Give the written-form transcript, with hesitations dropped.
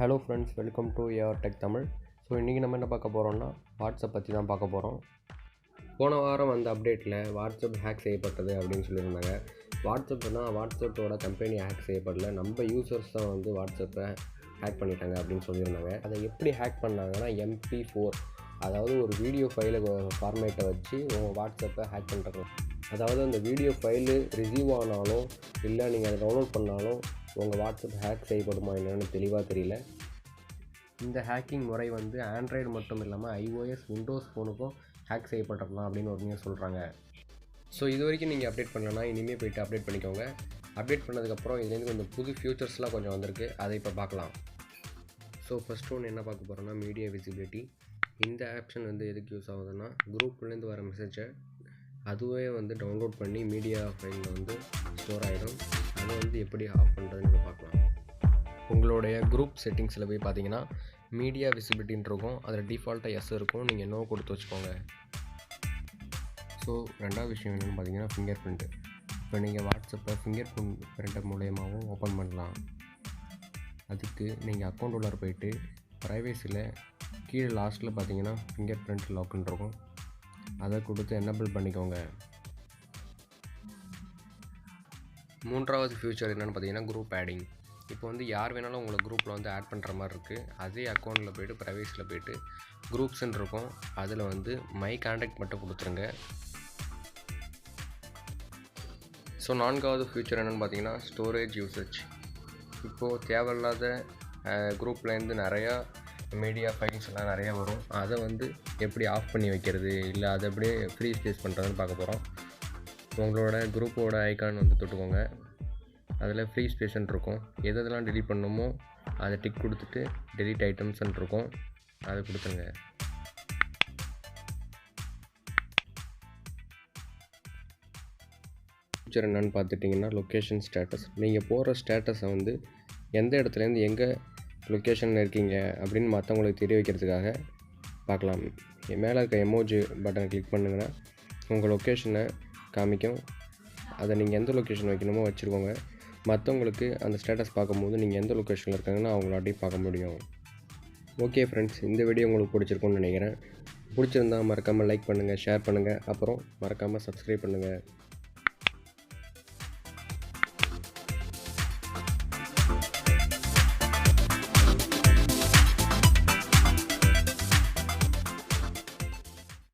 Hello friends, welcome to your tech Tamil. So இன்றைக்கி நம்ம என்ன பார்க்க போகிறோம்னா வாட்ஸ்அப் பற்றி தான் பார்க்க போகிறோம். போன வாரம் வந்த அப்டேட்டில் வாட்ஸ்அப் ஹேக் செய்யப்பட்டது அப்படின்னு சொல்லியிருந்தாங்க. வாட்ஸ்அப்போட கம்பெனி ஹேக் செய்யப்படல, நம்ம யூசர்ஸ் தான் வந்து வாட்ஸ்அப்பை ஹேக் பண்ணிட்டாங்க அப்படின்னு சொல்லியிருந்தாங்க. அதை எப்படி ஹேக் பண்ணாங்கன்னா MP4, அதாவது ஒரு வீடியோ ஃபைலை ஃபார்மேட்டை வச்சு உங்கள் வாட்ஸ்அப்பை ஹேக் பண்ணுறது. அதாவது அந்த வீடியோ ஃபைலு ரிசீவ் ஆனாலும் இல்லை நீங்கள் அதை டவுன்லோட் பண்ணாலும் உங்கள் வாட்ஸ்அப் ஹேக் செய்யப்படுமா என்னென்னு தெளிவாக தெரியல. இந்த ஹேக்கிங் முறை வந்து ஆண்ட்ராய்டு மட்டும் இல்லாமல் iOS, விண்டோஸ் ஃபோனுக்கும் ஹேக் செய்யப்பட்டிருக்கலாம் அப்படின்னு ஒரு நியூஸ் சொல்கிறாங்க. ஸோ இது வரைக்கும் நீங்கள் அப்டேட் பண்ணலன்னா இனிமேல் போய்ட்டு அப்டேட் பண்ணிக்கோங்க. அப்டேட் பண்ணதுக்கப்புறம் இதுலேருந்து கொஞ்சம் புது ஃபியூச்சர்ஸ்லாம் கொஞ்சம் வந்திருக்கு, அதை இப்போ பார்க்கலாம். ஸோ ஃபஸ்ட் ஒன்று என்ன பார்க்க போகிறோன்னா மீடியா விசிபிலிட்டி. இந்த ஆப்ஷன் வந்து எதுக்கு யூஸ் ஆகுதுன்னா, குரூப்லேருந்து வர மெசேஜை அதுவே வந்து டவுன்லோட் பண்ணி மீடியா ஃபைலில் வந்து ஸ்டோர் ஆகிடும். அதை வந்து எப்படி ஆஃப் பண்ணுறதுன்னு பார்க்கலாம். உங்களுடைய குரூப் செட்டிங்ஸில் போய் பார்த்தீங்கன்னா மீடியா விசிபிலிட்டின்னு இருக்கும், அதில் டிஃபால்ட்டாக எஸ் இருக்கும், நீங்கள் நோ கொடுத்து வச்சுக்கோங்க. ஸோ ரெண்டாவது விஷயம் என்னென்னு பார்த்தீங்கன்னா ஃபிங்கர் பிரிண்ட்டு. இப்போ நீங்கள் வாட்ஸ்அப்பை ஃபிங்கர் பிரிண்டர் மூலயமாவும் ஓப்பன் பண்ணலாம். அதுக்கு நீங்கள் அக்கௌண்ட் உள்ளார போயிட்டு ப்ரைவேசியில் கீழே லாஸ்ட்டில் பார்த்தீங்கன்னா ஃபிங்கர் பிரிண்ட் லாக்குன்னு இருக்கும், அதை கொடுத்து எனேபிள் பண்ணிக்கோங்க. மூன்றாவது ஃபியூச்சர் என்னென்னு பார்த்தீங்கன்னா குரூப் ஆடிங். இப்போ வந்து யார் வேணாலும் உங்களை குரூப்பில் வந்து ஆட் பண்ணுற மாதிரி இருக்குது. அதே அக்கௌண்ட்டில் போய்ட்டு ப்ரைவேஸில் போய்ட்டு குரூப்ஸ்ன்னு இருக்கும், அதில் வந்து மை கான்டாக்ட் மட்டும் கொடுத்துருங்க. ஸோ நான்காவது ஃபியூச்சர் என்னென்னு பார்த்தீங்கன்னா ஸ்டோரேஜ் யூசேஜ். இப்போது தேவையில்லாத குரூப்லேருந்து நிறையா மீடியா ஃபைல்ஸ் எல்லாம் நிறையா வரும், அதை வந்து எப்படி ஆஃப் பண்ணி வைக்கிறது, இல்லை அதை அப்படியே ஃப்ரீ ஸ்பேஸ் பண்ணுறதுன்னு பார்க்க போகிறோம். உங்களோட குரூப்போட ஐக்கான் வந்து தொட்டுக்கோங்க, அதில் ஃப்ரீ ஸ்பேஸ்ன்னு இருக்கும், எதெல்லாம் டெலீட் பண்ணணுமோ அதை டிக் கொடுத்துட்டு டெலீட் ஐட்டம்ஸ்ன்னு இருக்கும், அதை கொடுத்துருங்க. ஃபியூச்சர் என்னென்னு பார்த்துட்டிங்கன்னா லொக்கேஷன் ஸ்டேட்டஸ். நீங்கள் போகிற ஸ்டேட்டஸை வந்து எந்த இடத்துலேருந்து எங்கே லொக்கேஷனில் இருக்கீங்க அப்படின்னு மற்றவங்களுக்கு தெரிய வைக்கிறதுக்காக பார்க்கலாம். மேலே இருக்க எமோஜி பட்டனை கிளிக் பண்ணுங்கன்னா உங்கள் லொக்கேஷனை காமிக்கும். அதை நீங்கள் எந்த லொக்கேஷன் வைக்கணுமோ வச்சுருக்கோங்க. மற்றவங்களுக்கு அந்த ஸ்டேட்டஸ் பார்க்கும்போது நீங்கள் எந்த லொக்கேஷனில் இருக்காங்கன்னா அவங்களாட்டையும் பார்க்க முடியும். ஓகே ஃப்ரெண்ட்ஸ், இந்த வீடியோ உங்களுக்கு பிடிச்சிருக்குன்னு நினைக்கிறேன். பிடிச்சிருந்தால் மறக்காமல் லைக் பண்ணுங்கள், ஷேர் பண்ணுங்கள், அப்புறம் மறக்காமல் சப்ஸ்கிரைப் பண்ணுங்கள்.